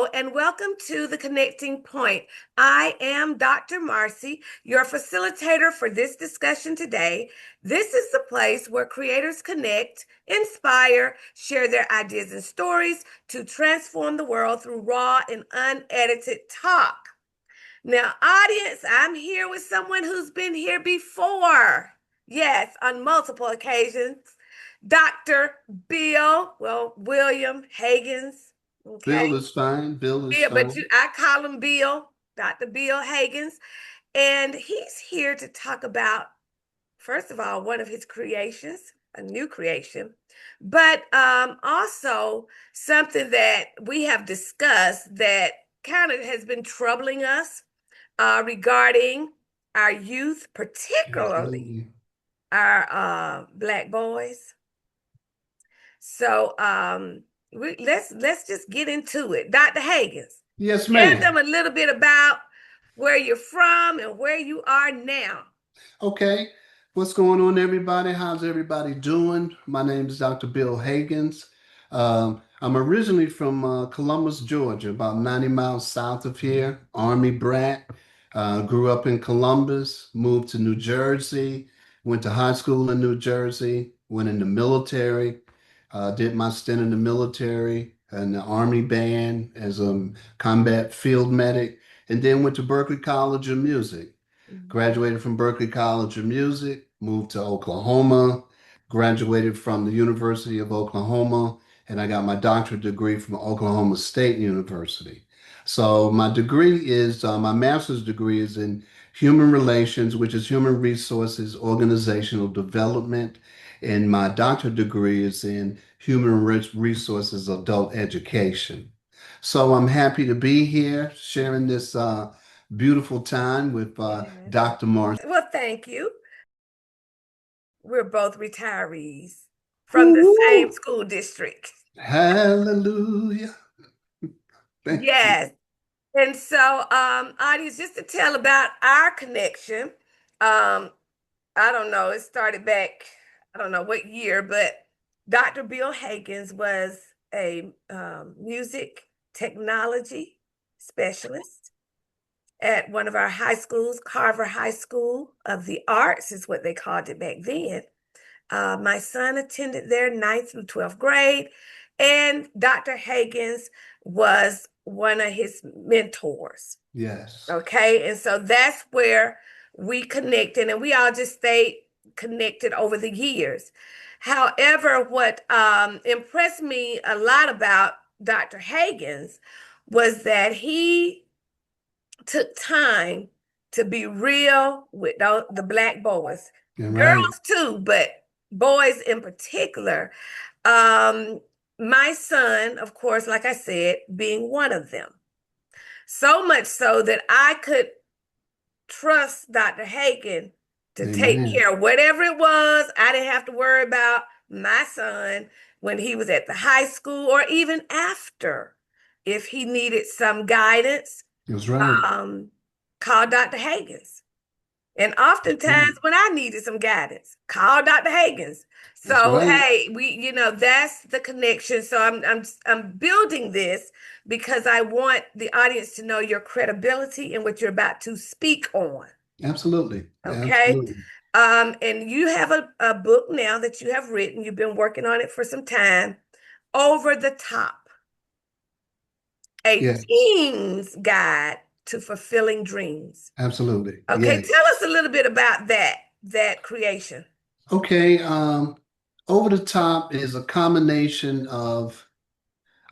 Hello, and welcome to the Connecting Point. I am Dr. Marcy, your facilitator for this discussion today. This is the place where creators connect, inspire, share their ideas and stories to transform the world through raw and unedited talk. Now, audience, I'm here with someone who's been here before. Yes, on multiple occasions. Dr. William Hagans. Okay. Bill is fine. Bill is Bill, but fine. I call him Bill, Dr. Bill Hagans. And he's here to talk about, first of all, one of his creations, a new creation, but also something that we have discussed that kind of has been troubling us regarding our youth, particularly Absolutely. our Black boys. So let's just get into it. Dr. Hagans, Yes, tell ma'am. them a little bit about where you're from and where you are now. Okay. What's going on, everybody? How's everybody doing? My name is Dr. Bill Hagans. I'm originally from Columbus, Georgia, about 90 miles south of here. Army brat. Grew up in Columbus, moved to New Jersey, went to high school in New Jersey, went in the military, did my stint in the military and the Army band as a combat field medic, and then went to Berklee College of Music. Mhm. Graduated from Berklee College of Music, moved to Oklahoma, graduated from the University of Oklahoma, and I got my doctorate degree from Oklahoma State University. So my degree is my master's degree is in human relations, which is human resources, organizational development, and my doctorate degree is in human resources, adult education. So I'm happy to be here sharing this beautiful time with Yes. Dr. Marcy. Well, thank you. We're both retirees from the same Woo-woo. school district. Hallelujah. Thank you. Yes. And so, audience, just to tell about our connection, I don't know, it started back, I don't know what year, but Dr. Bill Hagans was a music technology specialist at one of our high schools, Carver High School of the Arts is what they called it back then. My son attended there 9th through 12th grade, and Dr. Hagans was one of his mentors. Yes. Okay. And so that's where we connected, and we all just stayed connected over the years. However, what impressed me a lot about Dr. Hagans was that he took time to be real with the Black boys, You're right. girls too, but boys in particular. Um, my son, of course, like I said, being one of them. So much so that I could trust Dr. Hagen to take Amen. care of whatever it was. I didn't have to worry about my son when he was at the high school or even after. If he needed some guidance, That's right. um, call Dr. Hagens. And That's oftentimes right. when I needed some guidance, call Dr. Hagens. That's So right. hey, that's the connection. So I'm building this because I want the audience to know your credibility and what you're about to speak on. Absolutely. Okay. Absolutely. And you have a book now that you have written. You've been working on it for some time. Over the Top, a Yes. teen's guide to fulfilling dreams. Absolutely. Okay, tell Yes. us a little bit about that creation. Okay. Over the Top is a combination of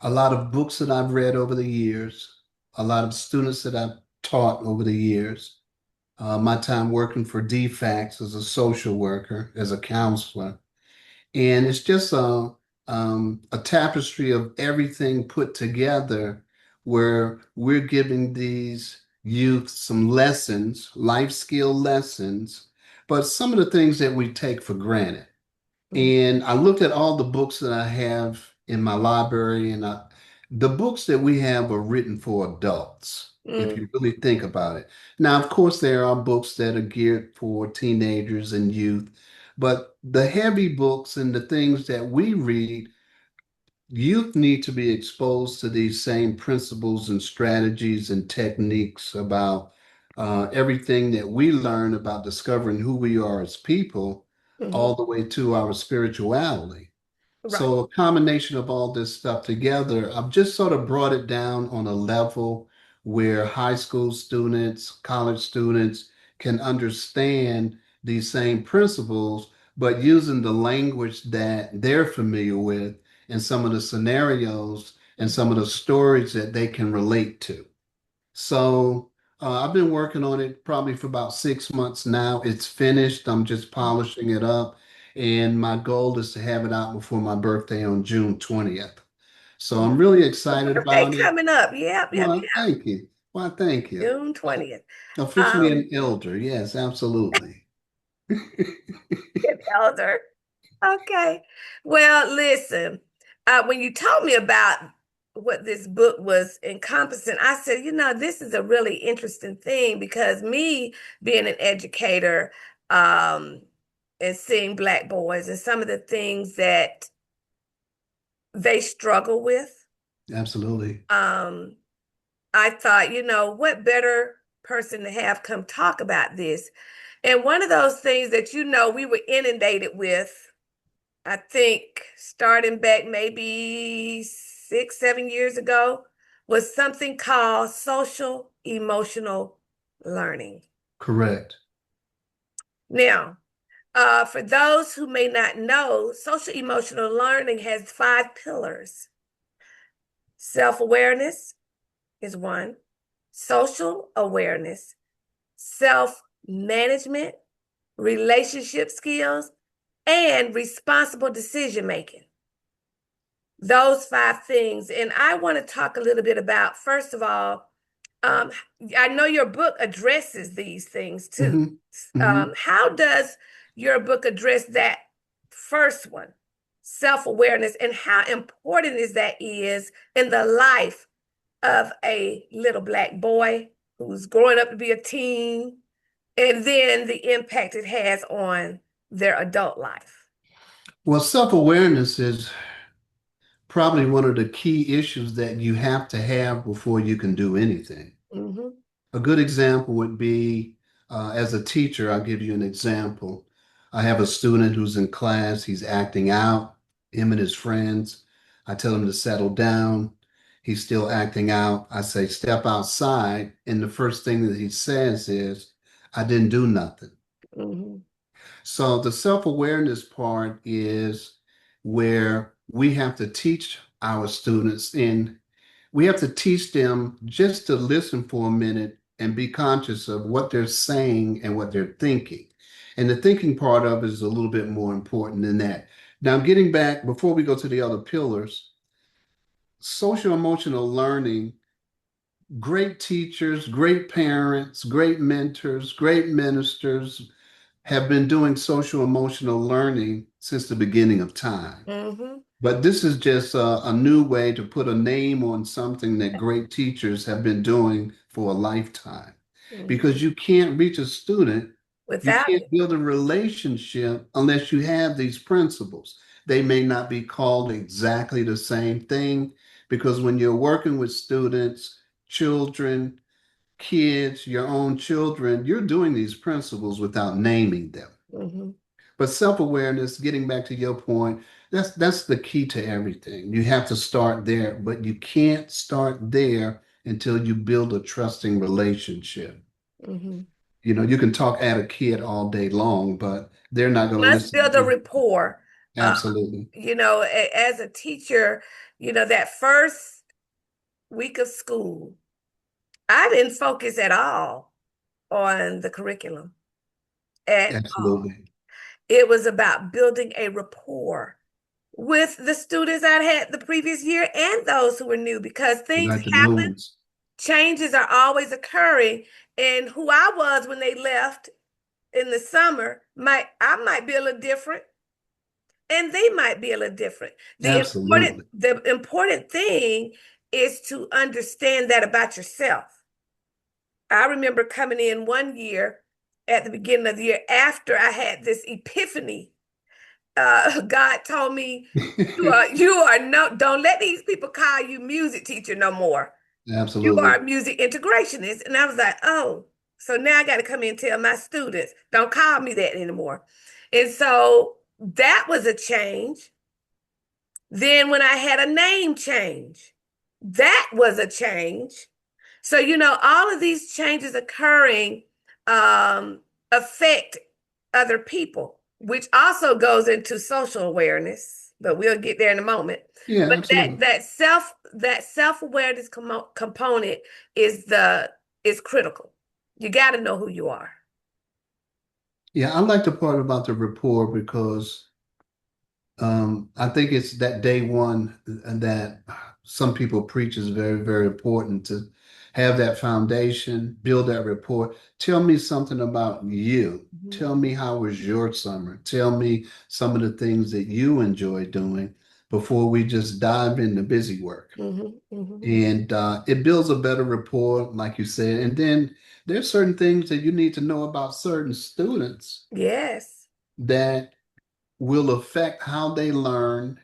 a lot of books that I've read over the years, a lot of students that I've taught over the years, my time working for DFACS as a social worker, as a counselor. And it's just a tapestry of everything put together where we're giving these youth some lessons, life skill lessons, but some of the things that we take for granted. Mm, And I looked at all the books that I have in my library, and the books that we have are written for adults, if mm, you really think about it. Now, of course, there are books that are geared for teenagers and youth, but the heavy books and the things that we read youth need to be exposed to these same principles and strategies and techniques about everything that we learn about discovering who we are as people, Hmm. all the way to our spirituality. Right. So a combination of all this stuff together, I've just sort of brought it down on a level where high school students, college students can understand these same principles, but using the language that they're familiar with and some of the scenarios and some of the stories that they can relate to. So I've been working on it probably for about 6 months now. It's finished. I'm just polishing it up. And my goal is to have it out before my birthday on June 20th. So I'm really Your excited birthday about it. coming up. Yep, yep, Well, yep. thank you. Well, thank you. June 20th. Officially Um, an elder. Yes, absolutely. an elder. Okay. Well, listen, when you told me about what this book was encompassing, I said, this is a really interesting thing because me being an educator, um, and seeing Black boys and some of the things that they struggle with, Absolutely. um, I thought, what better person to have come talk about this? And one of those things that we were inundated with, I think starting back maybe 6, 7 years ago, was something called social emotional learning. Correct. Now, for those who may not know, social emotional learning has 5 pillars. Self-awareness is one, social awareness, self-management, relationship skills, and responsible decision making. Those 5 things. And I want to talk a little bit about, first of all, um, I know your book addresses these things too. Hmm. Hmm. How does your book address that first one, self-awareness, and how important is in the life of a little Black boy who's growing up to be a teen, and then the impact it has on their adult life? Well, self-awareness is probably one of the key issues that you have to have before you can do anything. Mm-hmm. A good example would be as a teacher, I'll give you an example. I have a student who's in class, he's acting out, him and his friends. I tell him to settle down. He's still acting out. I say, step outside. And the first thing that he says is, I didn't do nothing. Mm-hmm. So the self-awareness part is where we have to teach our students and we have to teach them just to listen for a minute and be conscious of what they're saying and what they're thinking. And the thinking part of it is a little bit more important than that. Now, getting back, before we go to the other pillars, social emotional learning, great teachers, great parents, great mentors, great ministers have been doing social emotional learning since the beginning of time. Mm-hmm. But this is just a new way to put a name on something that great teachers have been doing for a lifetime. Mm-hmm. Because you can't reach a student, you Without can't it. build a relationship unless you have these principles. They may not be called exactly the same thing because when you're working with students, children, kids, your own children, you're doing these principles without naming them. Mm-hmm. But self-awareness, getting back to your point, that's the key to everything. You have to start there, but you can't start there until you build a trusting relationship. Mm-hmm. You can talk at a kid all day long, but they're not going to Must listen build to a you. rapport. Uh, Absolutely. as a teacher, that first week of school, I didn't focus at all on the curriculum at all. Absolutely. It was about building a rapport with the students I had the previous year and those who were new because You things got the new happen, ones. changes are always occurring. And who I was when they left in the summer, I might be a little different and they might be a little different. Absolutely. The important thing is to understand that about yourself. I remember coming in one year at the beginning of the year after I had this epiphany God told me, you are no, don't let these people call you music teacher no more. You are Absolutely. a music integrationist. And I was like, oh, so now I got to come in and tell my students, don't call me that anymore. And so that was a change. Then when I had a name change, that was a change. So, all of these changes occurring affect other people, which also goes into social awareness, but we'll get there in a moment. Yeah, But that absolutely. self-awareness component is critical. You got to know who you are. Yeah, I like the part about the rapport because I think it's that day one that some people preach is very, very important to have that foundation, build that rapport. Tell me something about you. Mhm, Tell me how was your summer. Tell me some of the things that you enjoy doing before we just dive into busy work. mhm, mhm. And it builds a better rapport, like you said. And then there's certain things that you need to know about certain students Yes. that will affect how they learn,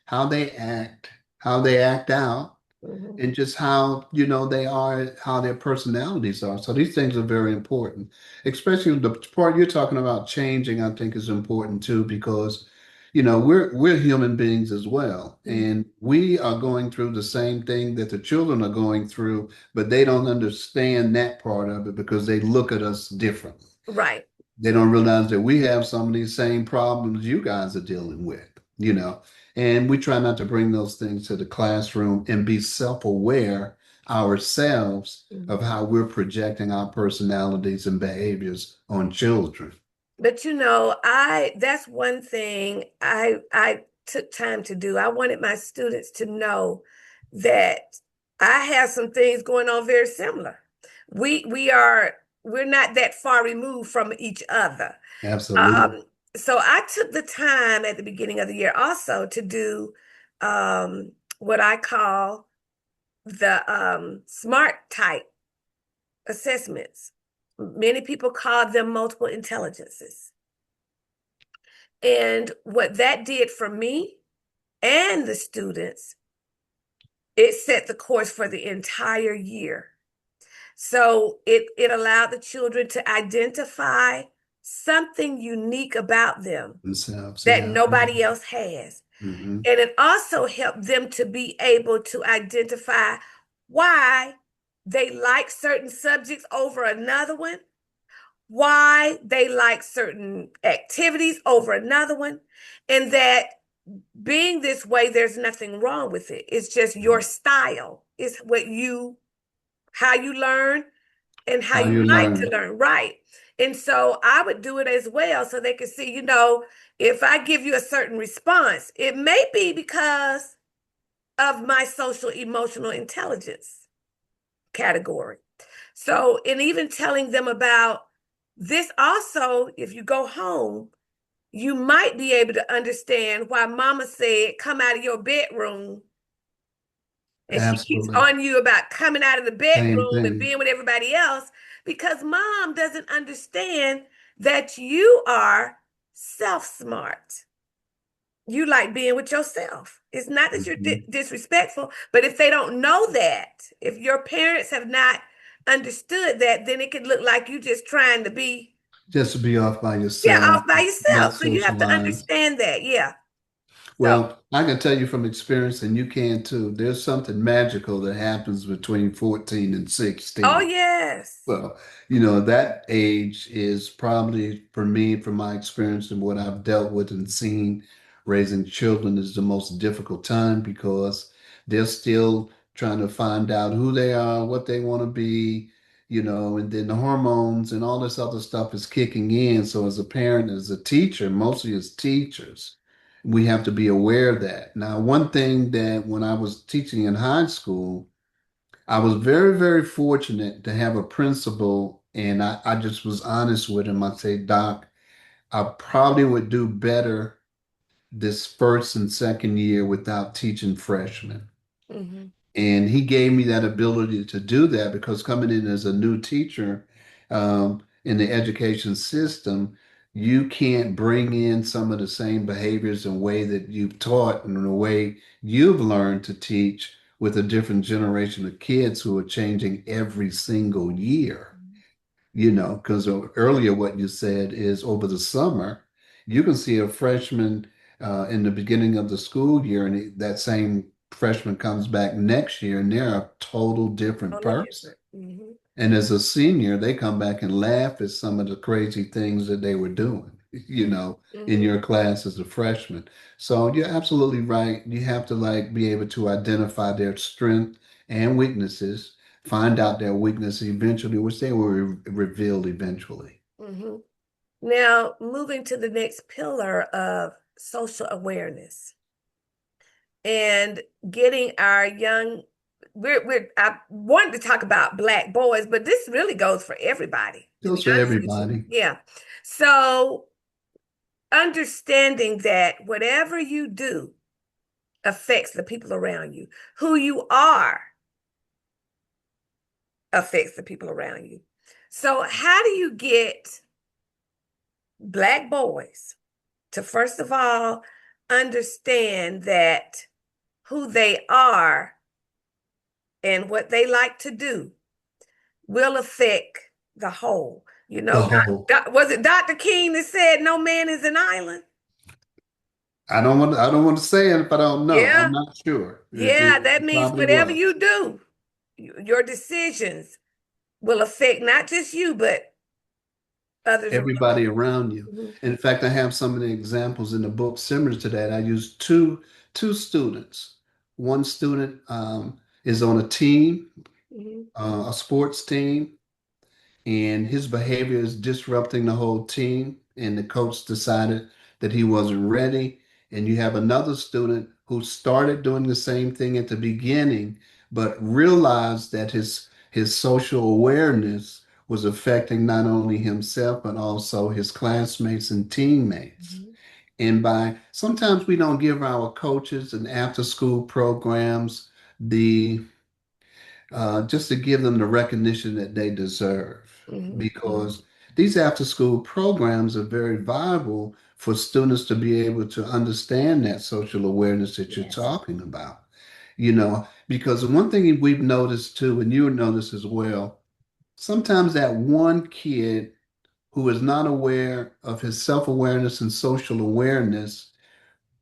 how they act out, Mhm. and just how, they are, how their personalities are. So these things are very important, especially the part you're talking about changing, I think is important too, because, we're human beings as well. Mhm. And we are going through the same thing that the children are going through, but they don't understand that part of it because they look at us differently. Right. They don't realize that we have some of these same problems you guys are dealing with, and we try not to bring those things to the classroom and be self-aware ourselves of Mhm. how we're projecting our personalities and behaviors on children. But I that's one thing I took time to do. I wanted my students to know that I have some things going on very similar. We're not that far removed from each other. Absolutely. Um, so I took the time at the beginning of the year also to do what I call the SMART type assessments. Many people call them multiple intelligences. And what that did for me and the students, it set the course for the entire year. So it allowed the children to identify something unique about them Themselves, that yeah. nobody else has. Hmm. And it also helped them to be able to identify why they like certain subjects over another one, why they like certain activities over another one, and that being this way, there's nothing wrong with it. It's just your style. It's how you learn and how How you you like to learn. learn, right? And so I would do it as well so they could see, if I give you a certain response, it may be because of my social emotional intelligence category. So, and even telling them about this also, if you go home, you might be able to understand why mama said, come out of your bedroom. And she keeps Absolutely. on you about coming out of the Same bedroom and thing. being with everybody else because mom doesn't understand that you are self smart. You like being with yourself. It's not that you're Mhm. disrespectful, but if they don't know that, if your parents have not understood that, then it could look like you just trying to be, Just to be off by yeah, yourself, off by not yourself. So you have to socialized. understand that. Yeah. So, Well, I can tell you from experience, and you can too, there's something magical that happens between 14 and oh, 16. yes. Well, that age is probably for me, from my experience and what I've dealt with and seen, raising children is the most difficult time because they're still trying to find out who they are, what they want to be, and then the hormones and all this other stuff is kicking in. So as a parent, as a teacher, mostly as teachers, we have to be aware of that. Now, one thing that when I was teaching in high school, I was very, very fortunate to have a principal, and I just was honest with him. I say, Doc, I probably would do better this first and second year without teaching freshmen. Hmm. And he gave me that ability to do that because coming in as a new teacher in the education system, you can't bring in some of the same behaviors and way that you've taught and the way you've learned to teach with a different generation of kids who are changing every single year. Because earlier what you said is over the summer, you can see a freshman in the beginning of the school year, and that same freshman comes back next year, and they're a total different Totally person. different. Hmm. And as a senior, they come back and laugh at some of the crazy things that they were doing, in Hmm. your class as a freshman. So you're absolutely right. You have to like be able to identify their strength and weaknesses, find out their weakness eventually, which they will reveal eventually. Hmm. Now, moving to the next pillar of social awareness and getting our young, I wanted to talk about Black boys, but this really goes for everybody, to be Goes for honest with you. everybody. Yeah. So, understanding that whatever you do affects the people around you, who you are affects the people around you. So, how do you get Black boys to, first of all, understand that who they are and what they like to do will affect the whole? You The know, whole. was it Dr. King that said no man is an island? I don't want to say it if I don't know. I'm Yeah, not sure. yeah, that It means probably whatever was. you do, your decisions will affect not just you, but others around Everybody around you. you. In fact, I have some of the examples in the book similar to that. I used two students. One student is on a team, Mhm, a sports team, and his behavior is disrupting the whole team. And the coach decided that he wasn't ready. And you have another student who started doing the same thing at the beginning, but realized that his social awareness was affecting not only himself, but also his classmates and teammates. mhm, And by sometimes we don't give our coaches and after school programs the just to give them the recognition that they deserve. mhm, Because these after school programs are very viable for students to be able to understand that social awareness that you're yes. talking about. Because one thing we've noticed too, and you notice as well, sometimes that one kid who is not aware of his self-awareness and social awareness,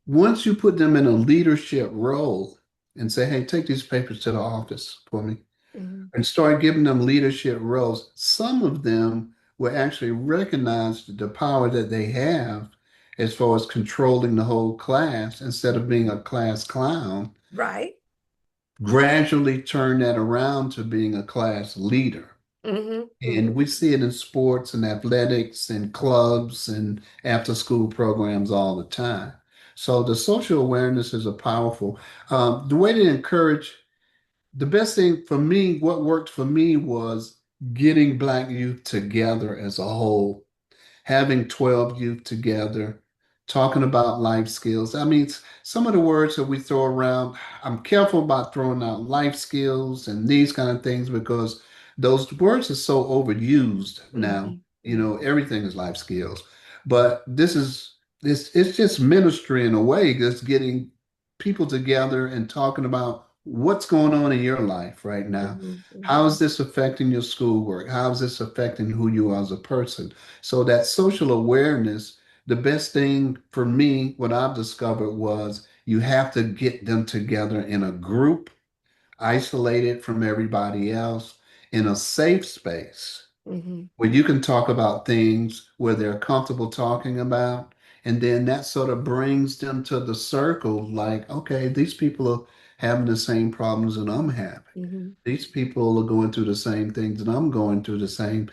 once you put them in a leadership role and say, hey, take these papers to the office for me Mhm, and start giving them leadership roles, some of them will actually recognize the power that they have as far as controlling the whole class instead of being a class clown, right. gradually turn that around to being a class leader. Hmm. Hmm. And we see it in sports and athletics and clubs and after school programs all the time. So the social awareness is a powerful, the way to encourage the best thing for me, what worked for me was getting Black youth together as a whole, having 12 youth together, talking about life skills. I mean, some of the words that we throw around, I'm careful about throwing out life skills and these kind of things because those words are so overused now. Hmm. Hmm. Everything is life skills. But it's just ministry in a way, just getting people together and talking about what's going on in your life right now. Hmm. How Hmm. is this affecting your schoolwork? How is this affecting who you are as a person? So that social awareness, the best thing for me, what I've discovered was you have to get them together in a group, isolated from everybody else, in a safe space Hmm. where you can talk about things where they're comfortable talking about. And then that sort of brings them to the circle like, okay, these people are having the same problems that I'm having. Hmm. These people are going through the same things and I'm going through the same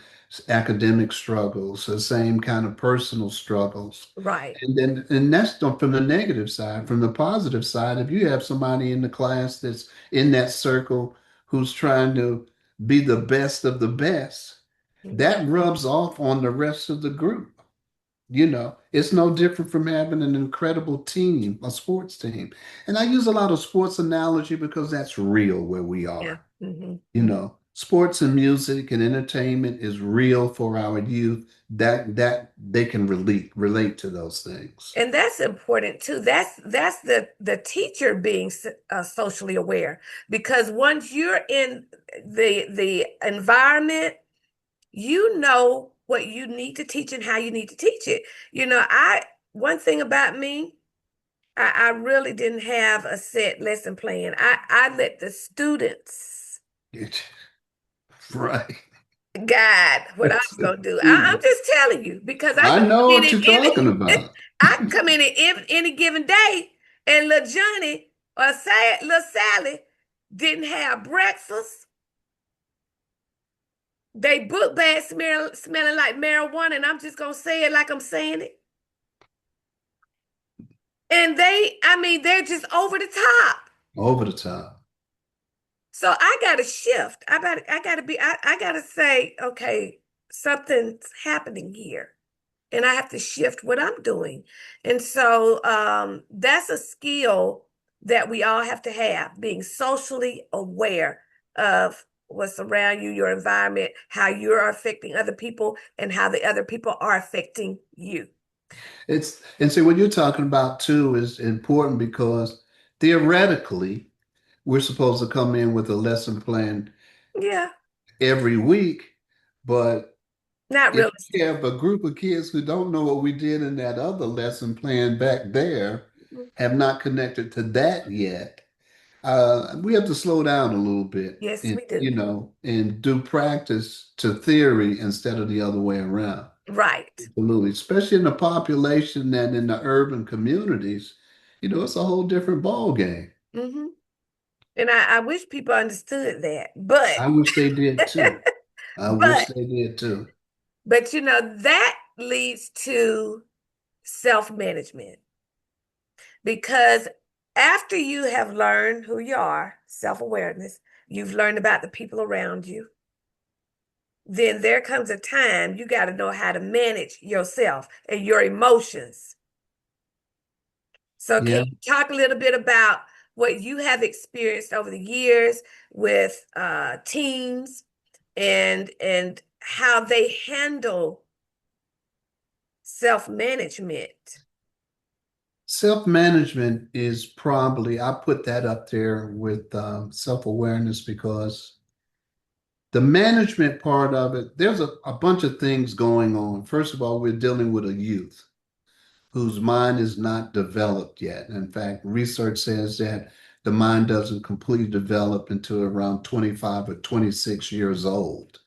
academic struggles, the same kind of personal struggles. Right. And that's from the negative side. From the positive side, if you have somebody in the class that's in that circle who's trying to be the best of the best, Hmm. that rubs off on the rest of the group. It's no different from having an incredible team, a sports team. And I use a lot of sports analogy because that's real where we Yeah. are, Hmm. you know. Sports and music and entertainment is real for our youth. That they can relate to those things. And that's important too. That's the teacher being socially aware, because once you're in the environment, you know what you need to teach and how you need to teach it. I one thing about me, I really didn't have a set lesson plan. I let the students Right. guide what I was gonna do. I'm just telling you because I I can know come in what and you're talking about. I can come in at any given day, and little Johnny or little Sally didn't have breakfast. They book bag smelling like marijuana, and I'm just gonna say it like I'm saying it. And I mean, they're just over the top. Over the top. So I gotta shift. I gotta say, okay, something's happening here. And I have to shift what I'm doing. And so that's a skill that we all have to have, being socially aware of what's around you, your environment, how you're affecting other people, and how the other people are affecting you. It's and see what you're talking about too is important because theoretically we're supposed to come in with a lesson plan Yeah, every week, but not if we realistic. have a group of kids who don't know what we did in that other lesson plan back there, have not connected to that yet, we have to slow down a little bit Yes, and we do. and do practice to theory instead of the other way around. Right. Absolutely, especially in the population and in the urban communities, it's a whole different ball game. hmm And I wish people understood that. But, I wish they did too. I wish but, they did too. that leads to self-management. Because after you have learned who you are, self-awareness, you've learned about the people around you, then there comes a time you got to know how to manage yourself and your emotions. So, can Yeah. you talk a little bit about what you have experienced over the years with teens and how they handle self-management? Self-management is probably, I put that up there with self-awareness because the management part of it, there's a bunch of things going on. First of all, we're dealing with a youth whose mind is not developed yet. In fact, research says that the mind doesn't completely develop until around 25 or 26 years old.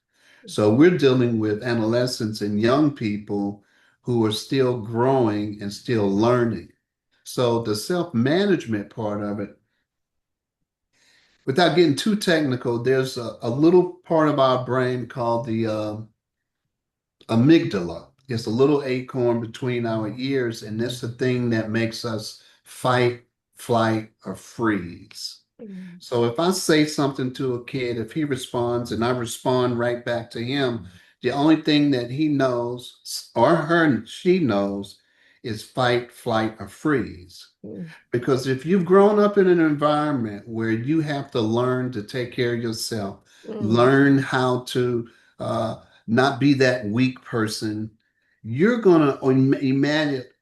So we're dealing with adolescents and young people who are still growing and still learning. So the self-management part of it, without getting too technical, there's a little part of our brain called the amygdala. It's a little acorn between our ears, and that's the thing that makes us fight, flight, or freeze. Mhm. So if I say something to a kid, if he responds and I respond right back to him, the only thing that he knows or she knows is fight, flight, or freeze. Mhm. Because if you've grown up in an environment where you have to learn to take care of yourself, Mhm. learn how to uh, not be that weak person, you're going to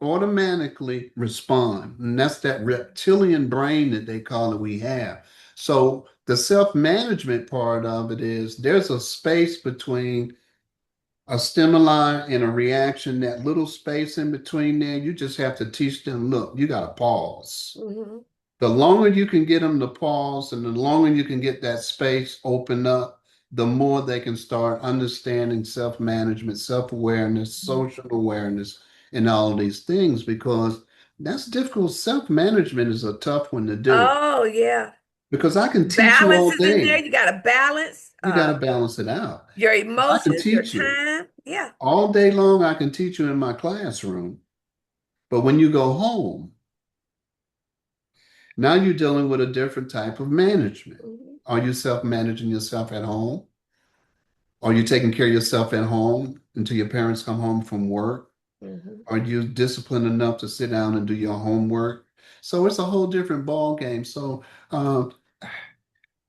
automatically respond. And that's that reptilian brain that they call it we have. So the self-management part of it is there's a space between a stimuli and a reaction, that little space in between there, you just have to teach them, look, you got to pause. Mhm. The longer you can get them to pause and the longer you can get that space open up, the more they can start understanding self-management, self-awareness, Mhm. social awareness, and all of these things because that's difficult. Self-management is a tough one to do Oh, yeah. because I can teach you Balance all is in there. day. You got to balance You got to balance it out. your I can emotions, your teach you. time. Yeah. All day long, I can teach you in my classroom. But when you go home, now you're dealing with a different type of management. Mhm. Are you self-managing yourself at home? Are you taking care of yourself at home until your parents come home from work? Mhm. Are you disciplined enough to sit down and do your homework? So it's a whole different ball game. So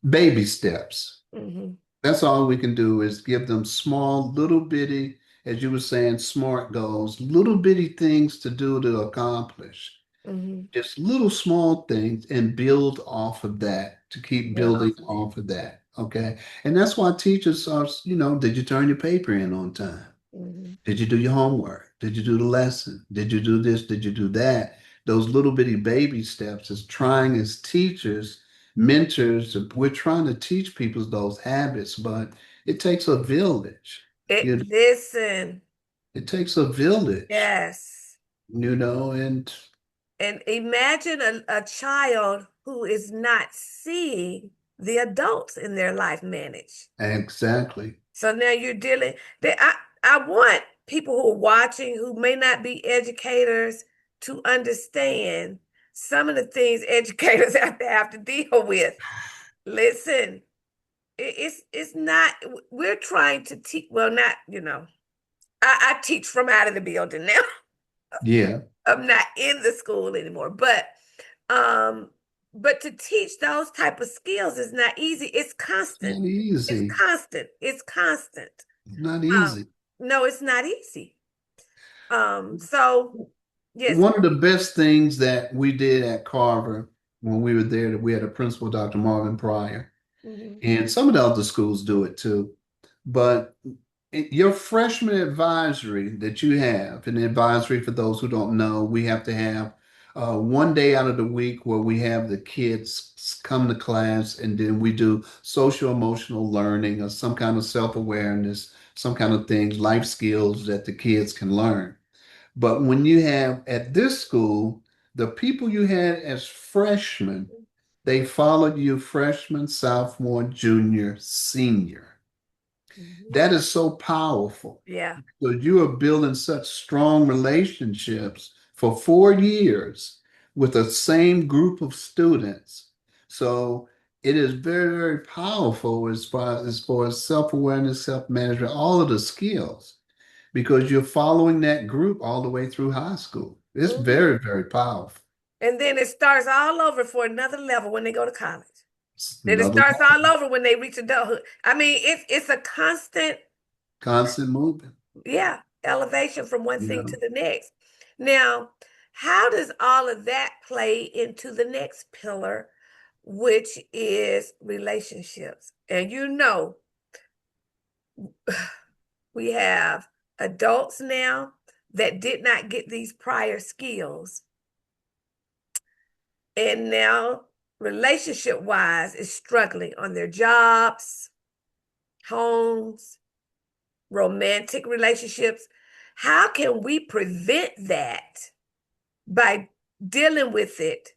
baby steps. Mhm. That's all we can do is give them small, little bitty, as you were saying, smart goals, little bitty things to do to accomplish. Hmm. Just little small things and build off of that to keep Build building off of that. off of that. Okay. And that's why teachers are, did you turn your paper in on time? Hmm. Did you do your homework? Did you do the lesson? Did you do this? Did you do that? Those little bitty baby steps is trying as teachers, mentors, we're trying to teach people those habits, but it takes a village. It You know, listen, it takes a village, yes. and And imagine a child who is not seeing the adults in their life manage. exactly. So now you're dealing that I want people who are watching who may not be educators to understand some of the things educators have to deal with. Listen, it's not we're trying to teach well not, I teach from out of the building now. Yeah, I'm not in the school anymore, um but to teach those type of skills is not easy. It's it's constant. not It's easy. constant. It's constant. It's not Um, easy. no, it's not easy. So yes. One of the best things that we did at Carver when we were there, that we had a principal, Dr. Marvin Pryor, Mhm, and some of the other schools do it too. But your freshman advisory that you have, and the advisory for those who don't know, we have to have one day out of the week where we have the kids come to class and then we do social emotional learning or some kind of self-awareness, some kind of things, life skills that the kids can learn. But when you have at this school, the people you had as freshmen, they followed you freshman, sophomore, junior, senior. mhm. That is so powerful. Yeah. So you are building such strong relationships for 4 years with the same group of students. So it is very, very powerful as far as self-awareness, self-management, all of the skills, because you're following that group all the way through high school. It's Mhm. very, very powerful. And then it starts all over for another level when they go to college. It's Then it another starts all over when they reach adulthood. I mean, it's a constant, constant movement, yeah, elevation from one you thing to know. the next. Now, how does all of that play into the next pillar, which is relationships? And we have adults now that did not get these prior skills. And now, relationship wise, is struggling on their jobs, homes, romantic relationships. How can we prevent that by dealing with it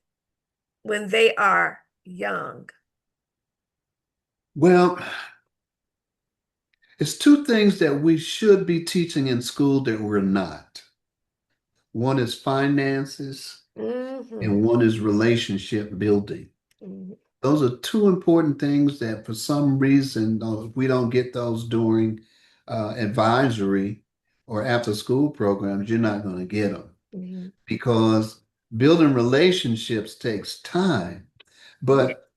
when they are young? Well, it's two things that we should be teaching in school that we're not. One is finances Hmm. and one is relationship building. Hmm. Those are two important things that for some reason we don't get those during advisory or after school programs. You're not going to get them Hmm. because building relationships takes time. Yeah. But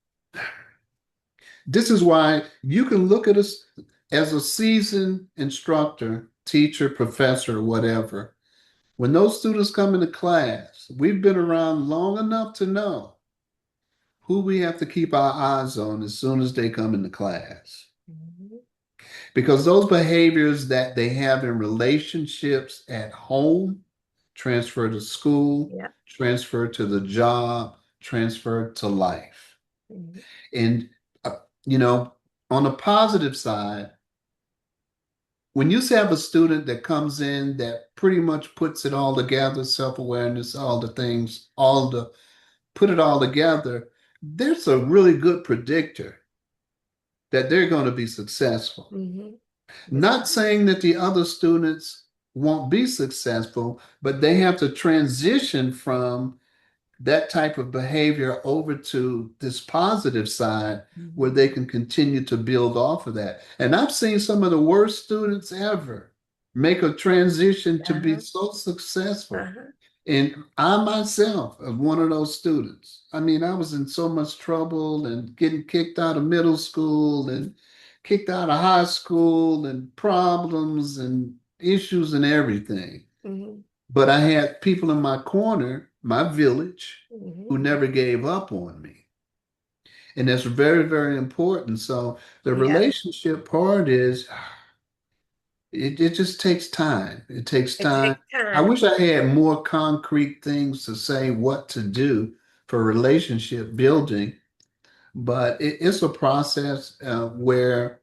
this is why you can look at us as a seasoned instructor, teacher, professor, whatever. When those students come into class, we've been around long enough to know who we have to keep our eyes on as soon as they come into class. Hmm. Because those behaviors that they have in relationships at home transfer to school, Yeah. transfer to the job, transfer to life. Hmm. And, uh, you know, on the positive side, when you have a student that comes in that pretty much puts it all together, self-awareness, all the things, put it all together, there's a really good predictor that they're going to be successful. Hmm. Yes. Not saying that the other students won't be successful, but they have to transition from that type of behavior over to this positive side where Hmm. they can continue to build off of that. And I've seen some of the worst students ever make a transition to be Uh-huh. so successful. Uh-huh. And I myself am one of those students. I mean, I was in so much trouble and getting kicked out of middle school and kicked out of high school and problems and issues and everything. Hmm. But I had people in my corner, my village, Hmm. who never gave up on me. And that's very, very important. So the Yeah, relationship part is it just takes time. It takes it time. takes I time. wish I had more concrete things to say what to do for relationship building, but it's a process where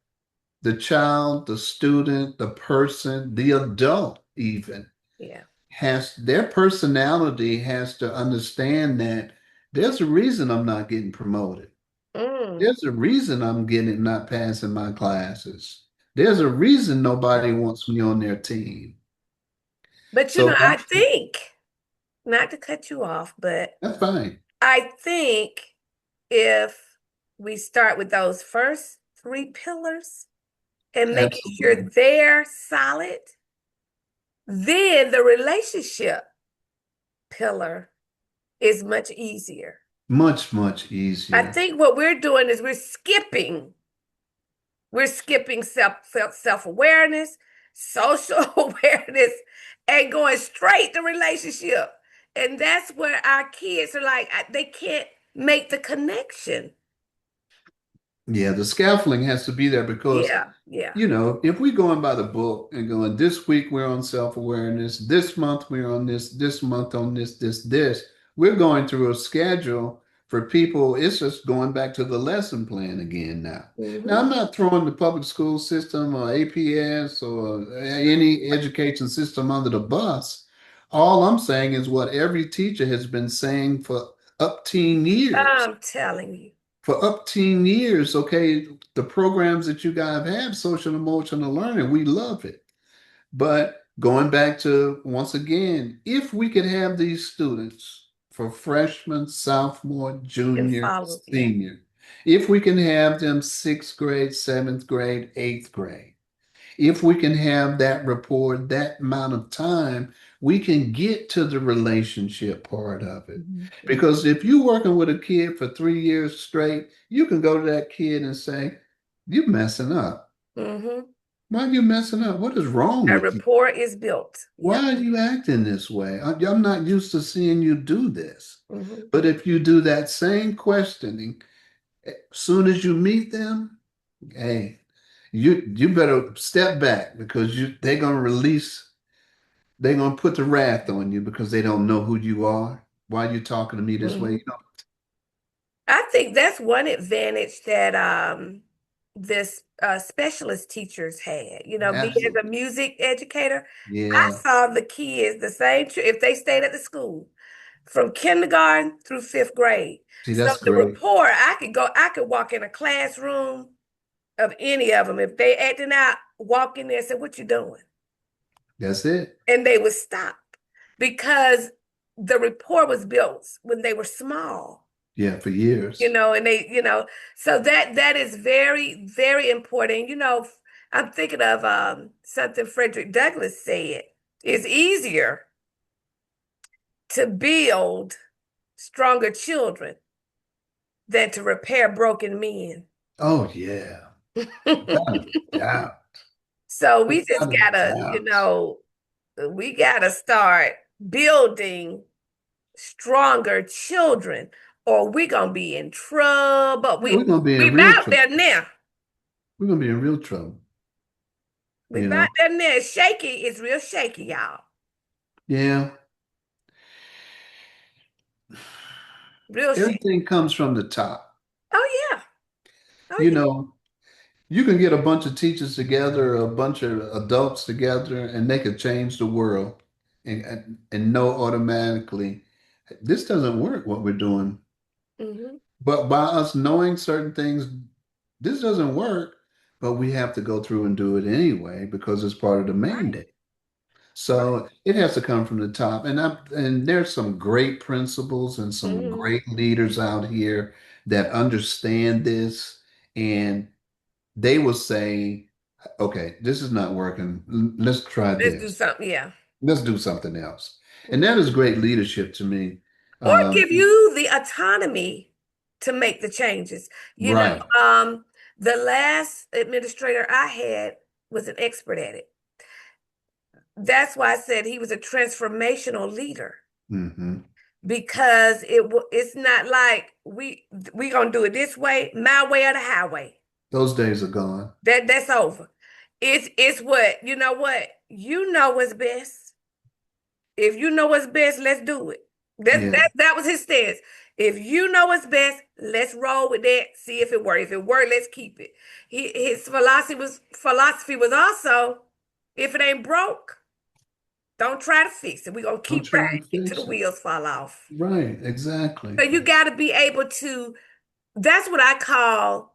the child, the student, the person, the adult even Yeah. has their personality has to understand that there's a reason I'm not getting promoted. Mm. There's a reason I'm getting not passing my classes. There's a reason nobody wants me on their team. But So I think, not to cut you off, but that's fine. I think if we start with those first three pillars and making sure Absolutely. they're solid, then the relationship pillar is much easier. Much, much I easier. think what we're doing is we're skipping self-awareness, social awareness, and going straight to relationship. And that's where our kids are like, they can't make the connection. Yeah, the scaffolding has to be there because, Yeah, yeah. if we're going by the book and going, this week we're on self-awareness, this month we're on this month on this, we're going through a schedule for people. It's just going back to the lesson plan again now. Now, Hmm. I'm not throwing the public school system or APS or any education system under the bus. All I'm saying is what every teacher has been saying for up teen years I'm telling you. for up teen years, okay, the programs that you guys have, social emotional learning, we love it. But going back to once again, if we could have these students for freshman, sophomore, And junior, follow, yeah. senior, if we can have them sixth grade, seventh grade, eighth grade, if we can have that rapport that amount of time, we can get to the relationship part of it. Hmm. Because if you're working with a kid for 3 years straight, you can go to that kid and say, "You're messing up. Hmm. Why are you messing up? What is wrong A with you? rapport is built. Yeah. Why are you acting this way? I'm not used to seeing you do this." Hmm. But if you do that same questioning, as soon as you meet them, hey, you better step back because they're gonna release. They're gonna put the wrath on you because they don't know who you are. Why are you talking to me this way? Hmm. I think that's one advantage that this specialist teachers had. Being Absolutely. as a music educator, I Yeah. saw the kids the same if they stayed at the school from kindergarten through fifth grade. See, So that's the great. rapport, I could walk in a classroom of any of them. If they acting out, walk in there and say, "What you doing?" That's it. And they would stop because the rapport was built when they were small. Yeah, for years. And so that is very, very important. I'm thinking of something Frederick Douglass said. It's easier to build stronger children than to repair broken men. Oh yeah. Without a doubt. So we just Without a gotta, doubt. we gotta start building stronger children, or we're gonna be in trouble. Yeah, We we're gonna be we in real about trouble. there now. We're gonna be in real trouble. We You about know. there now. It's shaky. It's real shaky, y'all. Yeah. Real shaky. Everything comes from the top. Oh yeah. Oh You yeah. know, you can get a bunch of teachers together, a bunch of adults together, and they could change the world and know automatically this doesn't work what we're doing. Hmm. But by us knowing certain things, this doesn't work, but we have to go through and do it anyway because it's part of the Right. mandate. Right. So it has to come from the top. And there's some great principals and some Hmm. great leaders out here that understand this. And they will say, okay, this is not working. Let's try Let's do this. something. Yeah. Let's do something else. And Mhm. that is great leadership to me. Or Um, give you the autonomy to make the changes. You know, right. um, The last administrator I had was an expert at it. That's why I said he was a transformational leader Hmm. because it's not like we gonna do it this way, my way or the highway. Those days are gone. That's over. It's what you know what you know what's best. If you know what's best, let's do it. Yeah, That was his stance. If you know what's best, let's roll with that. See if it works. If it works, let's keep it. His philosophy was also, if it ain't broke, don't try to fix it. We're gonna I'm keep trying to riding till the fix it. wheels fall off. Right, exactly. So you got to be able to. That's what I call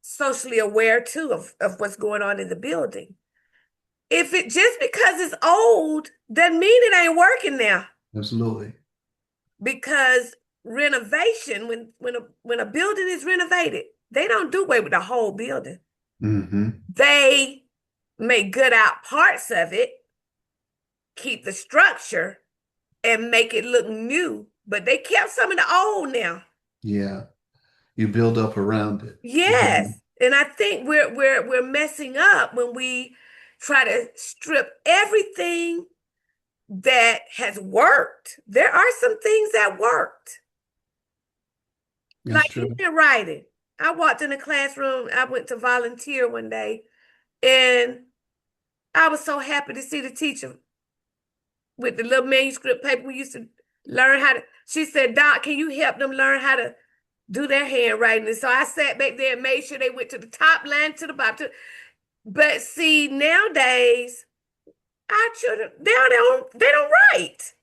socially aware too of what's going on in the building. If it just because it's old doesn't mean it ain't working now. Absolutely. Because renovation, when a building is renovated, they don't do away with the whole building. Hmm. They make good out parts of it, keep the structure, and make it look new. But they kept some of the old now. Yeah, you build up around it. Mhm. Yes. And I think we're messing up when we try to strip everything that has worked. There are some things that worked. That's Like true. in writing. I walked in the classroom, I went to volunteer one day, and I was so happy to see the teacher with the little manuscript paper we used to learn how to. She said, Doc, can you help them learn how to do their handwriting? And so I sat back there and made sure they went to the top line to the bottom. But see, nowadays, our children, they don't write,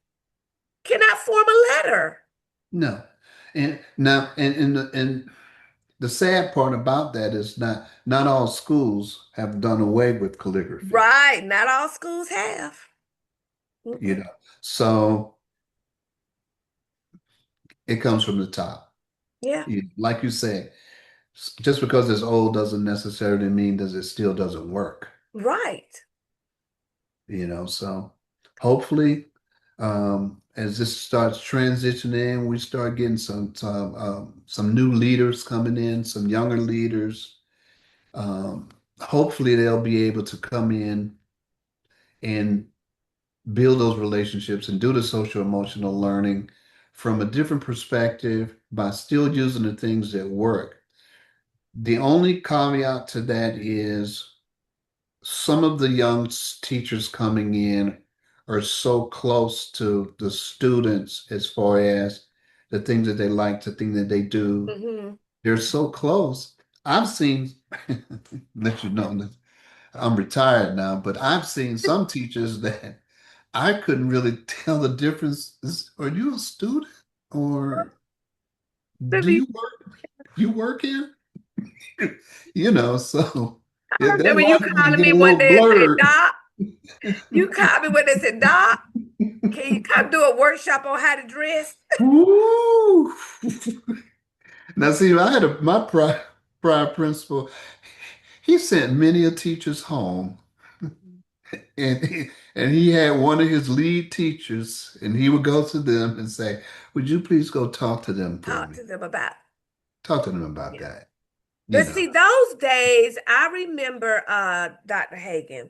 cannot form a letter. No. And now and the sad part about that is not all schools have done away with calligraphy, Right. Not all schools have. you Mm-mm. know. So it comes from the top. Yeah. Like you say, just because it's old doesn't necessarily mean that it still doesn't work, Right. So hopefully, as this starts transitioning, we start getting some new leaders coming in, some younger leaders. Hopefully they'll be able to come in and build those relationships and do the social emotional learning from a different perspective by still using the things that work. The only caveat to that is some of the teachers coming in are so close to the students as far as the things that they like, the things that they do. Hmm. They're so close. I've seen, let you know that I'm retired now, but I've seen some teachers that I couldn't really tell the difference. Are you a student or Let do me. you work here? So I their remember you lines would calling get me a one little day and said, blurred. Doc, you called me when they said, Doc, can you come do a workshop on how to dress? Woo! Now, see, my prior principal. He sent many a teachers home, and he had one of his lead teachers, and he would go to them and say, "Would you please go talk to them for Talk me? to them about. Talk to them about Yeah. that." You But know, see, those days, I remember Dr. Hagan.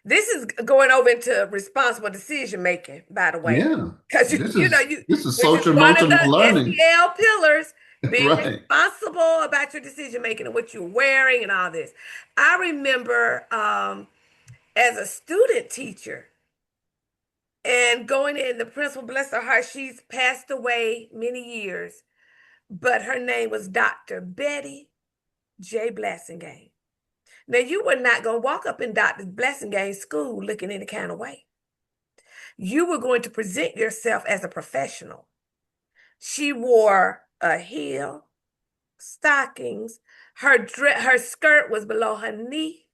This is going over into responsible decision making, by the way. yeah. Because This is this is which is social one of emotional the learning, SEL pillars, being right? responsible about your decision making and what you're wearing and all this. I remember as a student teacher and going in, the principal, bless her heart, she's passed away many years, but her name was Dr. Betty J. Blassingame. Now, you were not going to walk up in Dr. Blessingame's school looking any kind of way. You were going to present yourself as a professional. She wore a heel, stockings. Her skirt was below her knee.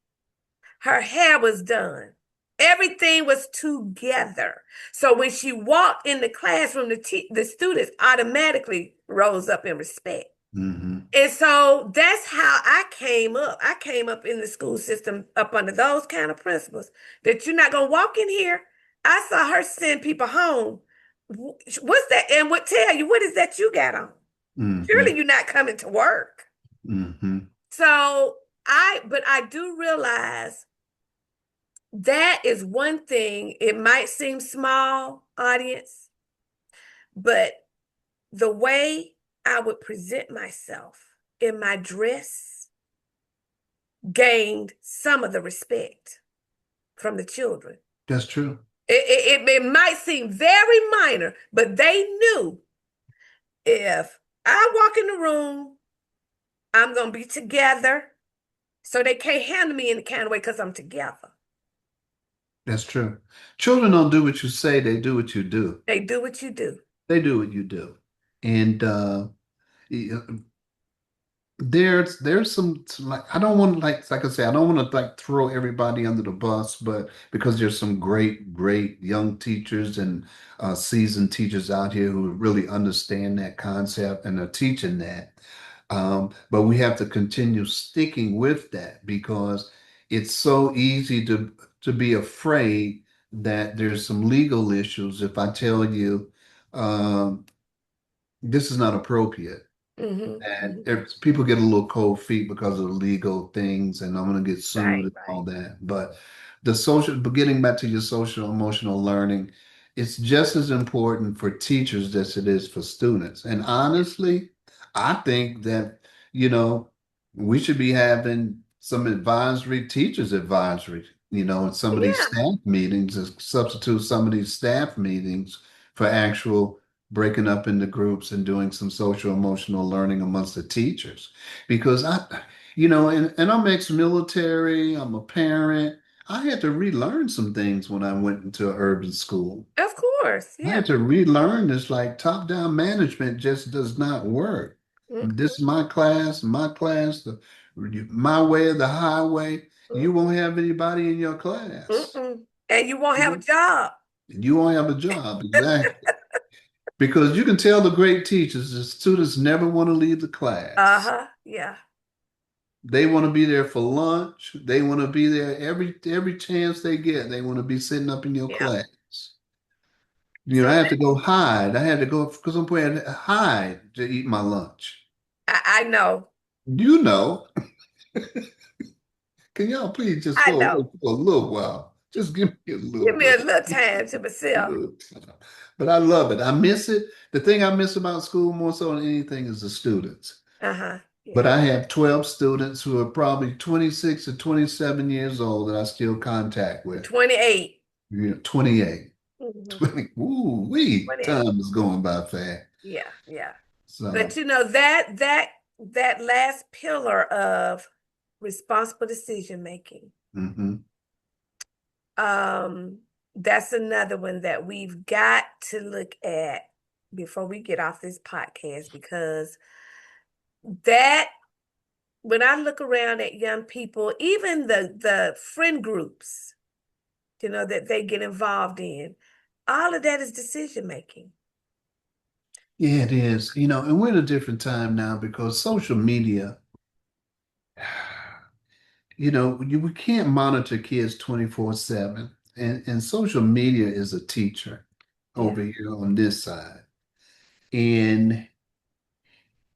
Her hair was done. Everything was together. So when she walked in the classroom, the students automatically rose up in respect. Hmm. And so that's how I came up. I came up in the school system up under those kind of principles that you're not going to walk in here. I saw her send people home. What's that? And would tell you, what is that you got on? Hmm. Surely you're not coming to work. Hmm. But I do realize that is one thing. It might seem small, audience, but the way I would present myself in my dress gained some of the respect from the children. That's true. It might seem very minor, but they knew if I walk in the room, I'm going to be together. So they can't handle me in the kind of way because I'm together. That's true. Children don't do what you say, they do what you do. They do what you do. They do what you do. And there's some like I don't want to like I say I don't want to like throw everybody under the bus, but because there's some great young teachers and seasoned teachers out here who really understand that concept and are teaching that. But we have to continue sticking with that because it's so easy to be afraid that there's some legal issues if I tell you um, this is not appropriate. And Hmm. if people get a little cold feet because of legal things, and I'm going to get sued Right, and right. all that. But getting back to your social emotional learning, it's just as important for teachers as it is for students. And honestly, I think that, you know, we should be having some advisory, teachers advisory, in some of these Yeah, staff meetings, substitute some of these staff meetings for actual breaking up into groups and doing some social emotional learning amongst the teachers. Because and I'm ex-military, I'm a parent. I had to relearn some things when I went into an urban school. of course. I Yeah. had to relearn this like top-down management just does not work. This Mm-mm, is my class, my way or the highway. You mm-mm, won't have anybody in your class. mm-mm. And you won't have a You job. you won't have a job, exactly. Because you can tell the great teachers, the students never want to leave the class. Uh-huh. Yeah. They want to be there for lunch. They want to be there every chance they get. They want to be sitting up in your Yeah. class. So I had to go hide. I had to go because I'm playing hide to eat my lunch. I know. You know, can y'all please just I know. for a little while? Just give me a little Give me a break. little time to A myself. little time. But I love it. I miss it. The thing I miss about school more so than anything is the students. Uh-huh. But Yeah. I have 12 students who are probably 26 to 27 years old that I still contact with. 28. 28. Mhm. 20. Ooh, wee, 28. time is going by fast. Yeah, yeah. But So, that last pillar of responsible decision making, mhm. um, that's another one that we've got to look at before we get off this podcast because that when I look around at young people, even the friend groups, that they get involved in, all of that is decision making. Yeah, it is. And we're in a different time now because social media, we can't monitor kids 24/7. And social media is a teacher Yeah. over here on this side. And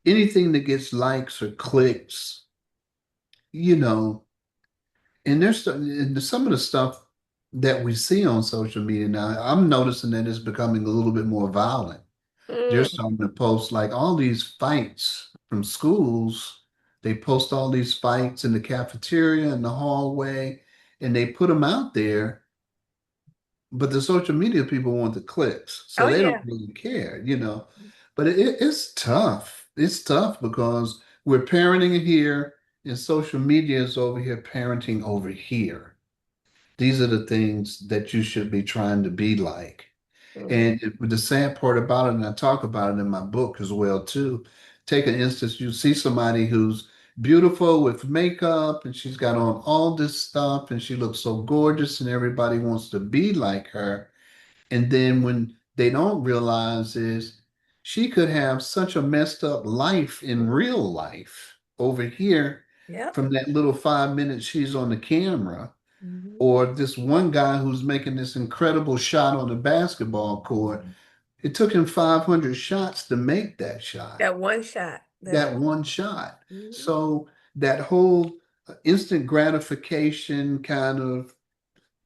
anything that gets likes or clicks, you know, and some of the stuff that we see on social media now, I'm noticing that it's becoming a little bit more violent. They're Mm. starting to post like all these fights from schools. They post all these fights in the cafeteria and the hallway, and they put them out there. But the social media people want the clicks, so Oh they don't yeah. really care. But it's tough. It's tough because we're parenting here, and social media is over here parenting over here. These are the things that you should be trying to be like. Mhm. And the sad part about it, and I talk about it in my book as well too. Take an instance, you see somebody who's beautiful with makeup and she's got on all this stuff and she looks so gorgeous and everybody wants to be like her. And then when they don't realize is she could have such a messed up life in real life over here Yep. from that little 5 minutes she's on the camera, Mhm. or this one guy who's making this incredible shot on the basketball court. It took him 500 shots to make that shot, That one shot. That's that one shot. mhm. So that whole instant gratification kind of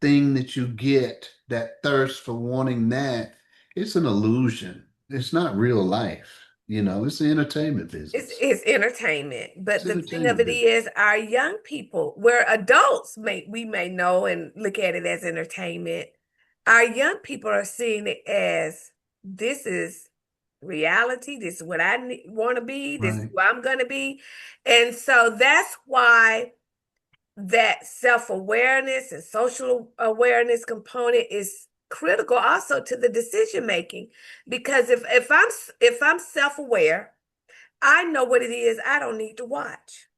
thing that you get, that thirst for wanting that, it's an illusion. It's not real life. It's the entertainment business. It's entertainment, It's but the thing of entertainment it business. is, our young people, where adults may know and look at it as entertainment, our young people are seeing it as this is reality. This is what I want to be. This is Right. who I'm going to be, and so that's why that self-awareness and social awareness component is critical also to the decision making, because if I'm self-aware, I know what it is I don't need to watch.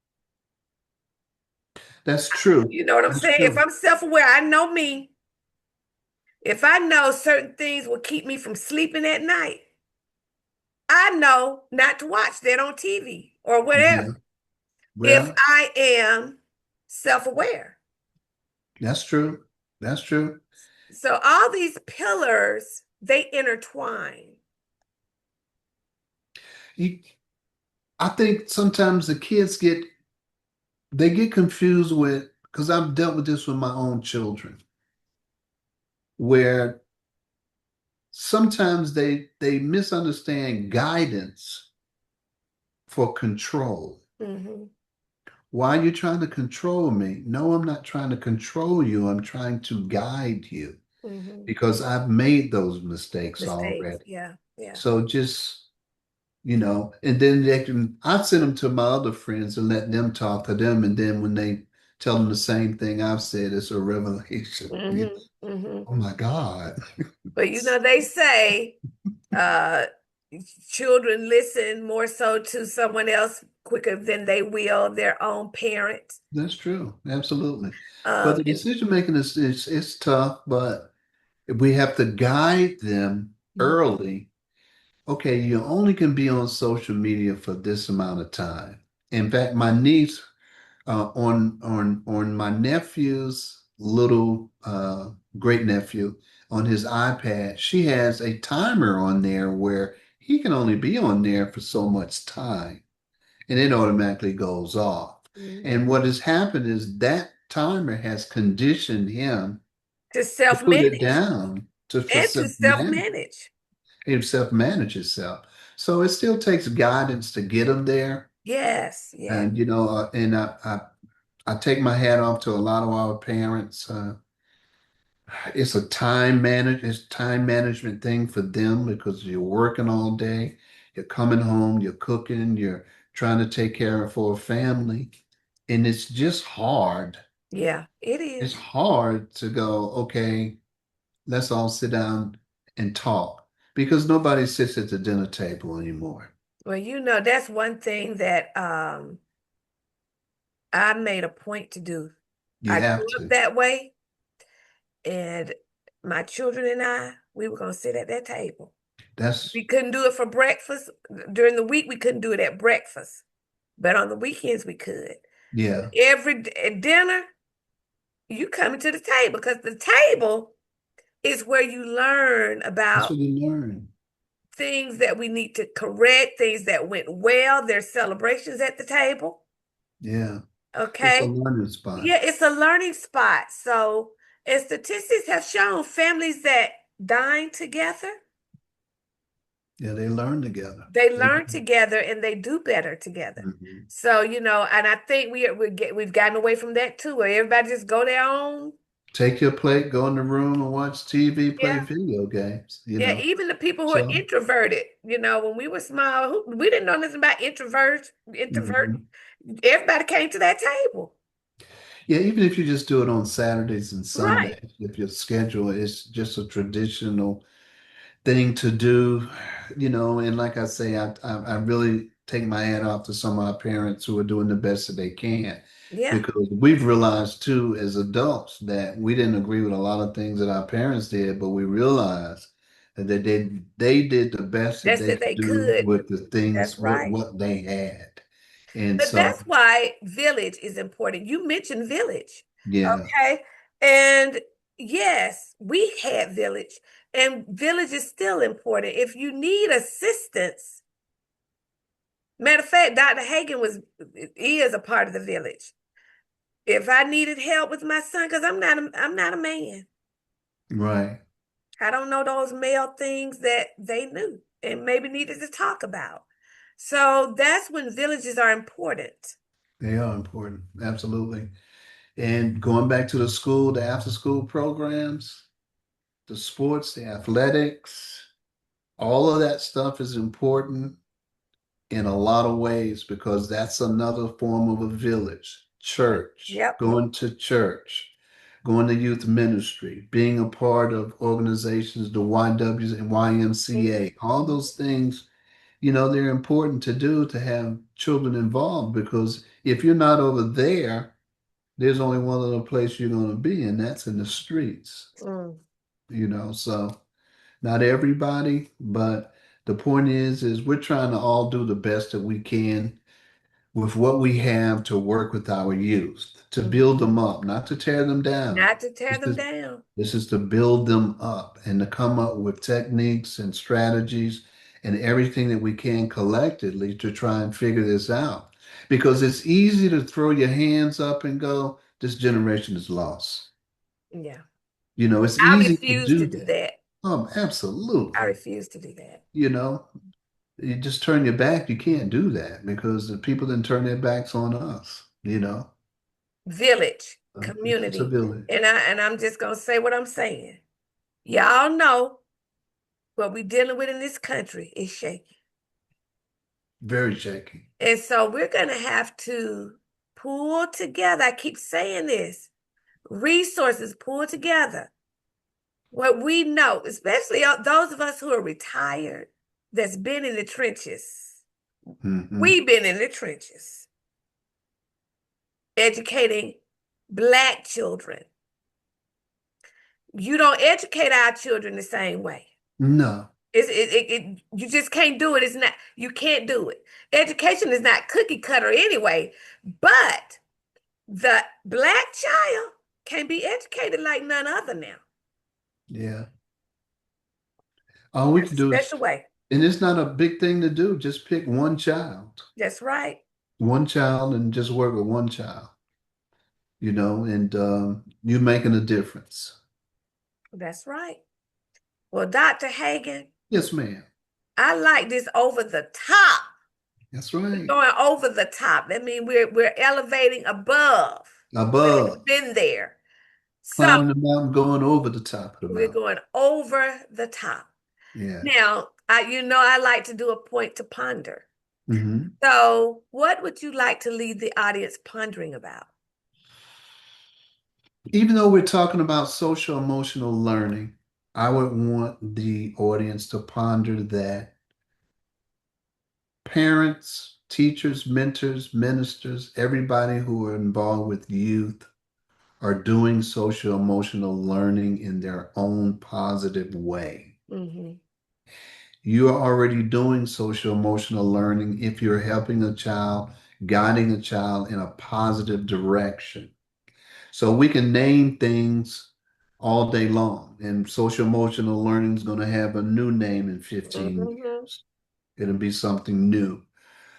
That's true. You know what I'm That's saying? If true. I'm self-aware, I know me. If I know certain things will keep me from sleeping at night, I know not to watch that on TV or Yeah. whatever. If Well, I am self-aware. that's true. That's true. So all these pillars, they intertwine. You, I think sometimes the kids get confused with, because I've dealt with this with my own children, where sometimes they misunderstand guidance for control. Hmm. Why are you trying to control me? No, I'm not trying to control you. I'm trying to guide you Hmm. because I've made those mistakes Mistakes. already. Yeah. Yeah. So just, and then I send them to my other friends and let them talk to them. And then when they tell them the same thing I've said, it's a revelation. Hmm. Hmm. Oh my God. But they say uh children listen more so to someone else quicker than they will their own parents. That's true. Absolutely. But the And decision making is tough, but we have to guide them early. Okay, you only can be on social media for this amount of time. In fact, my niece, on my nephew's little great nephew, on his iPad, she has a timer on there where he can only be on there for so much time, and it automatically goes off. Mhm. And what has happened is that timer has conditioned him To to put it self-manage down to for and to self-manage self-manage. himself, manage himself. So it still takes guidance to get him there. Yes, yes. And I take my hat off to a lot of our parents. It's time management thing for them because you're working all day, you're coming home, you're cooking, you're trying to take care of for a family, and it's just hard. Yeah, it It's is. hard to go, okay, let's all sit down and talk because nobody sits at the dinner table anymore. Well, that's one thing that I made a point to do. You I have grew up to. that way, and my children and we were going to sit at that table. That's We couldn't do it for breakfast. During the week, we couldn't do it at breakfast, but on the weekends, we could. yeah, At dinner, you coming to the table because the table is where you learn that's about what you learn. things that we need to correct, things that went well. There's celebrations at the table. Yeah, it's a Okay. learning spot. Yeah, it's a learning spot. So, and statistics have shown families that dine together, Yeah, they learn together. they They learn together and they do better together. Mhm. So, and I think we've gotten away from that too, where everybody just go their own. Take your plate, go in the room and watch TV, play Yeah. video games. Yeah, even the people who are So, introverted, when we were small, we didn't know nothing about introvert. mhm. Everybody came to that table. Yeah, even if you just do it on Saturdays and Right. Sundays, if your schedule is just a traditional thing to do, and like I say, I really take my hat off to some of our parents who are doing the best that they can Yeah. because we've realized too as adults that we didn't agree with a lot of things that our parents did, but we realized that they did the best that That's they that could they do could. with the things That's with right. what they had. And But so, that's why village is important. You mentioned village. yeah, Okay. And yes, we had village, and village is still important. If you need assistance, Matter of fact, Dr. Hagen is a part of the village. If I needed help with my son, because I'm not a man. Right. I don't know those male things that they knew and maybe needed to talk about. So that's when villages are important. They are important. Absolutely. And going back to the school, the after school programs, the sports, the athletics, all of that stuff is important in a lot of ways because that's another form of a village. Church, Yep. going to church, going to youth ministry, being a part of organizations, the YWs and Mhm. YMCA, all those things, they're important to do to have children involved because if you're not over there, there's only one other place you're going to be, and that's in the streets, Mm, so not everybody, but the point is we're trying to all do the best that we can with what we have to work with our youth, to build mhm. them up, not to tear them down. Not to tear This them is down. this is to build them up and to come up with techniques and strategies and everything that we can collectively to try and figure this out. Because it's easy to throw your hands up and go, this generation is lost. Yeah. It's I easy to refuse to do do that. that. I Absolutely. refuse to do that. You know, you just turn your back, you can't do that because the people then turn their backs on us. Village, It's a community. village. And I'm just gonna say what I'm saying. Y'all know what we dealing with in this country is shaky. Very shaky. And so we're gonna have to pull together. I keep saying this. Resources pull together. What we know, especially those of us who are retired, that's been in the trenches. Hmm. We've been in the trenches, educating Black children. You don't educate our children the same way. No. You just can't do it. It's not, you can't do it. Education is not cookie cutter anyway, but the Black child can be educated like none other now. Yeah. All we There's can a do is, special way. and it's not a big thing to do. Just pick That's right. one child, and just work with one child, and you're making a difference. That's right. Well, Dr. Hagen, Yes, ma'am. I like this over the top. That's We're right. going over the top. That means we're elevating above. We Above, haven't been there. So climbing the mountain, going over the top of the we're mountain. going over the top. Yeah. Now, I like to do a point to ponder. Hmm. So, what would you like to leave the audience pondering about? Even though we're talking about social emotional learning, I would want the audience to ponder that parents, teachers, mentors, ministers, everybody who are involved with youth are doing social emotional learning in their own positive way. Hmm. You are already doing social emotional learning if you're helping a child, guiding a child in a positive direction. So we can name things all day long, and social emotional learning is going to have a new name in 15 Hmm. years. It'll be something new.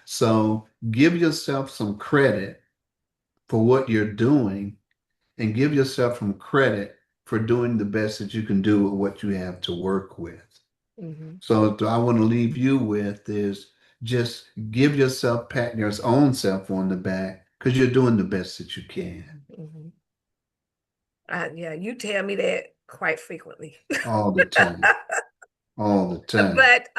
So give yourself some credit for what you're doing and give yourself some credit for doing the best that you can do with what you have to work with. Hmm. So what I want to leave you with is just give yourself, pat your own self on the back because you're doing the best that you can Hmm. Yeah, you tell me that quite frequently. all the time, all the time. But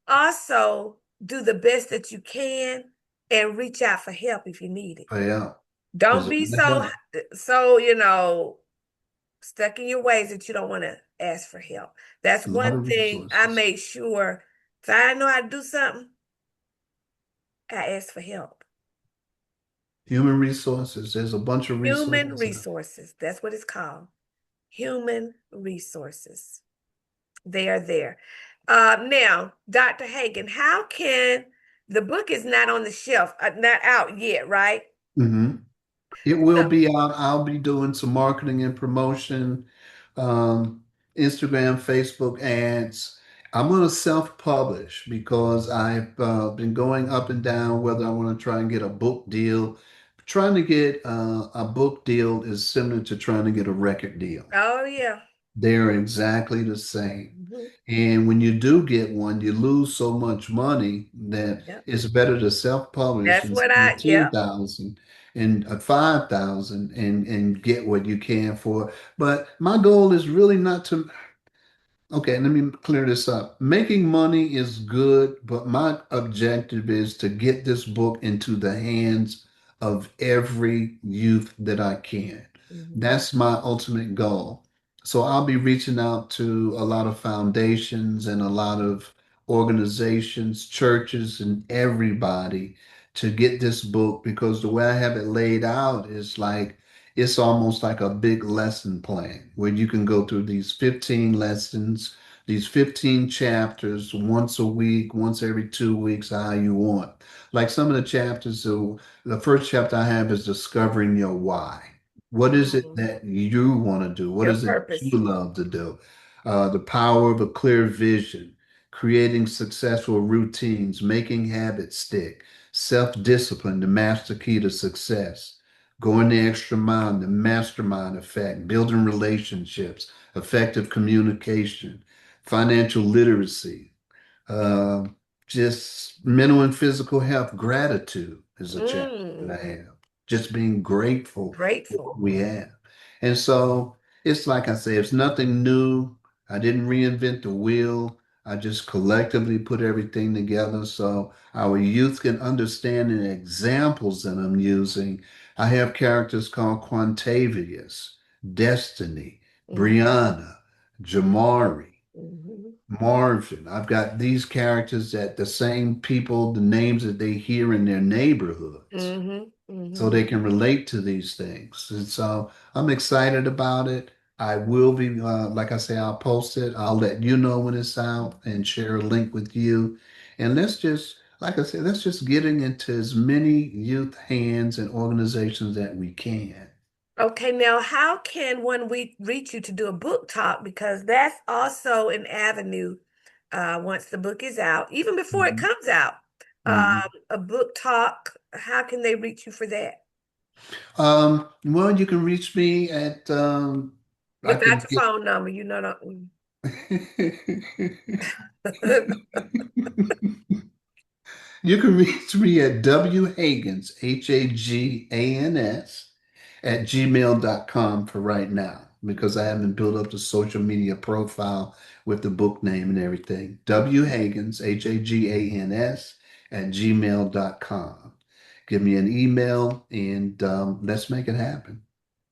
also do the best that you can and reach out for help if you need it. Pay out Don't because be so stuck in your ways that you don't want to ask for help. That's a lot one of thing I resources. made sure. If I know how to do something, I ask for help. Human resources, there's a bunch of Human resources. resources. That's what it's called. Human resources. They are there. Now, Dr. Hagen, how can the book is not on the shelf, not out yet, right? Hmm. It will So, be out. I'll be doing some marketing and promotion, um, Instagram, Facebook ads. I'm going to self-publish because I've been going up and down whether I want to try and get a book deal. Trying to get a book deal is similar to trying to get a record deal. Oh yeah. They're exactly the same. Mhm. And when you do get one, you lose so much money that Yep. it's better to self-publish That's and what spend yep. 10,000 and 5,000 and get what you can for. But my goal is really not to. Okay, let me clear this up. Making money is good, but my objective is to get this book into the hands of every youth that I can. Mhm. That's my ultimate goal. So I'll be reaching out to a lot of foundations and a lot of organizations, churches, and everybody to get this book because the way I have it laid out is like it's almost like a big lesson plan where you can go through these 15 lessons, these 15 chapters once a week, once every 2 weeks, how you want. Like some of the chapters, so the first chapter I have is discovering your why. What is it Mhm. that you want to do? What Your is it you purpose. love to do? The power of a clear vision, creating successful routines, making habits stick, self-discipline, the master key to success, going the extra mile, the mastermind effect, building relationships, effective communication, financial literacy, uh, just mental and physical health. Gratitude is a chapter that Mm. I have. Just being grateful for Grateful. what we have. And so it's like I say, it's nothing new. I didn't reinvent the wheel. I just collectively put everything together so our youth can understand the examples that I'm using. I have characters called Quantavious, Destiny, Mhm. Brianna, Jamari, Mhm. Marvin. I've got these characters that the same people, the names that they hear in their neighborhoods, Mhm. so Mhm. they can relate to these things. And so I'm excited about it. I will be, like I say, I'll post it. I'll let you know when it's out and share a link with you. And let's just, like I said, let's just getting into as many youth hands and organizations that we can. Okay, now how can one we reach you to do a book talk? Because that's also an avenue once the book is out, even before it Mhm. comes out. Mhm. A book talk, how can they reach you for that? Well, you can reach me at I Without can your get phone number, you know. you can reach me at whagans, Hagans, at gmail.com for right now because I haven't built up the social media profile with the book name and everything. Whagans, Hagans, at gmail.com. Give me an email and let's make it happen.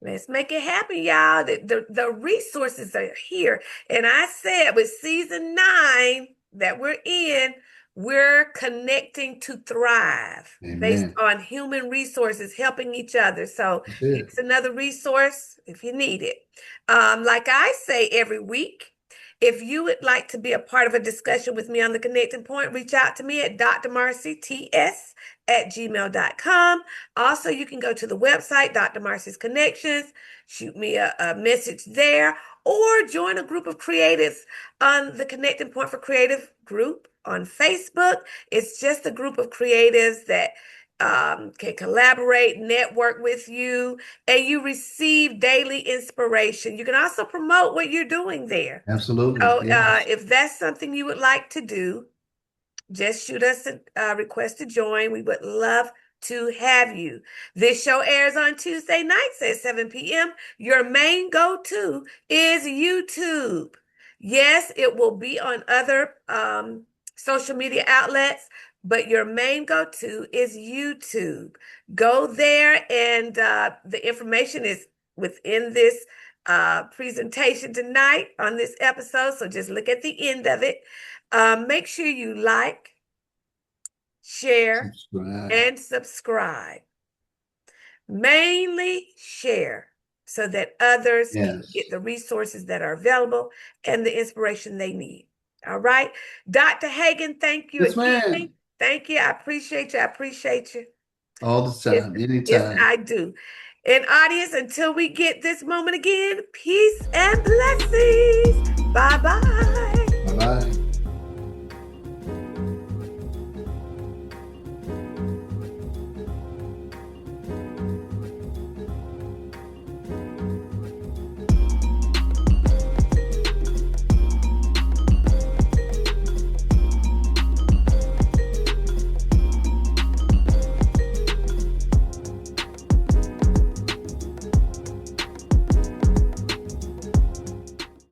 Let's make it happen, y'all. The resources are here. And I said with season 9 that we're in, we're connecting to thrive based Amen. on human resources, helping each other. So That's it. it's another resource if you need it. Like I say every week, if you would like to be a part of a discussion with me on the connecting point, reach out to me at drmarcyts@gmail.com. Also, you can go to the website, Dr. Marcy's Connections, shoot me a message there, or join a group of creatives on the Connecting Point for Creative group on Facebook. It's just a group of creatives that can collaborate, network with you, and you receive daily inspiration. You can also promote what you're doing there. Absolutely. So, Yes. if that's something you would like to do, just shoot us a request to join. We would love to have you. This show airs on Tuesday nights at 7 p.m. Your main go-to is YouTube. Yes, it will be on other social media outlets, but your main go-to is YouTube. Go there, and the information is within this presentation tonight on this episode. So just look at the end of it. Make sure you like, share, Subscribe. and subscribe. Mainly share so that others can get Yes. the resources that are available and the inspiration they need. All right. Dr. Hagan, thank you Yes, again. ma'am. Thank you. I appreciate you. I appreciate you. All the Yes, time, yes, anytime. I do. And audience, until we get this moment again, peace and blessings. Bye bye. Bye bye.